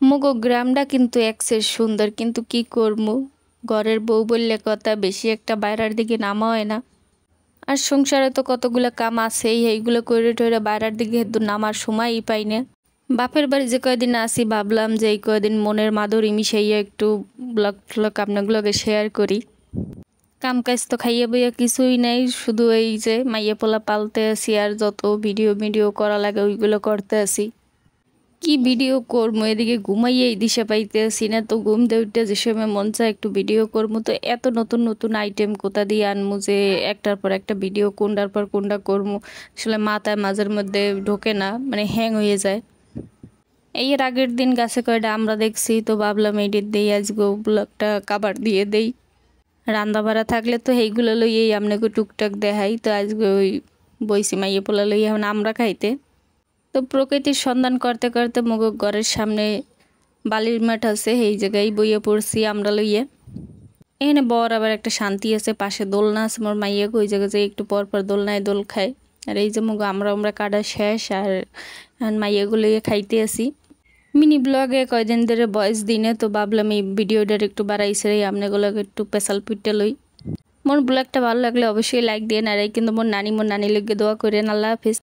মগো গ্রামটা কিন্তু একসের সুন্দর, কিন্তু কি করবো, ঘরের বউ বললে কথা, বেশি একটা বাইরের দিকে নামা হয় না। আর সংসারে তো কতগুলো কাম আছেই, এইগুলো করে টরে বাইরের দিকে নামার সময়ই পাই না। বাপের বাড়ি যে কয়দিন আসি ভাবলাম যে এই কয়দিন মনের মাধুরী মিশাইয়া একটু ব্লগ ফ্লগ আপনাগুলোকে শেয়ার করি। কাম কাজ তো খাইয়া বইয়া কিছুই নাই, শুধু এই যে মাইয়া পোলা পালতে আছি আর যত ভিডিও ভিডিও করা লাগে ওইগুলো করতে আছি। কি ভিডিও করবো, এদিকে ঘুমাইয়েই দিশা পাইতে আছি না, তো ঘুম দিয়ে উঠতে যে সময় মন চায় একটু ভিডিও করবো, তো এত নতুন নতুন আইটেম কোথা দিয়ে আনমু যে একটার পর একটা ভিডিও কোনটার পর কোনটা করবো, আসলে মাথায় মাঝের মধ্যে ঢোকে না, মানে হ্যাং হয়ে যায়। এই এর আগের দিন গাছে কয়টা আমরা দেখছি, তো ভাবলাম এডিট দেই, আজকে ব্লগটা কাবার দিয়ে দেই। রান্না বাড়া থাকলে তো এইগুলো লইয়েই আপনাকে টুকটাক দেখাই, তো আজকে ওই বইসি মাইয়ে পোলা লইয়া এখন আমরা খাইতে। তো প্রকৃতির সন্ধান করতে করতে মগ ঘরের সামনে বালির মাঠ আছে, এই জায়গায় বইয়ে পড়ছি আমরা লইয়া। এখানে বর আবার একটা শান্তি আছে, পাশে দোলনা আছে, মোর মাইয়া ওই জায়গায় যে একটু পর পর দোলনায় দোল খায়। আর এই যে মগ আমরা কাটা শেষ, আর মাইয়াগুলো খাইতে আসি। মিনি ব্লগে কয়দিন ধরে ভয়েস দিনে, তো ভাবলাম এই ভিডিওটার একটু বাড়াইছে, আপনাগুলোকে একটু পেশাল পিটে লই। মোর ব্লগটা ভালো লাগলে অবশ্যই লাইক দিয়ে, আর কিন্তু মোর নানি লোককে দোয়া করেন। আল্লাহ হাফিজ।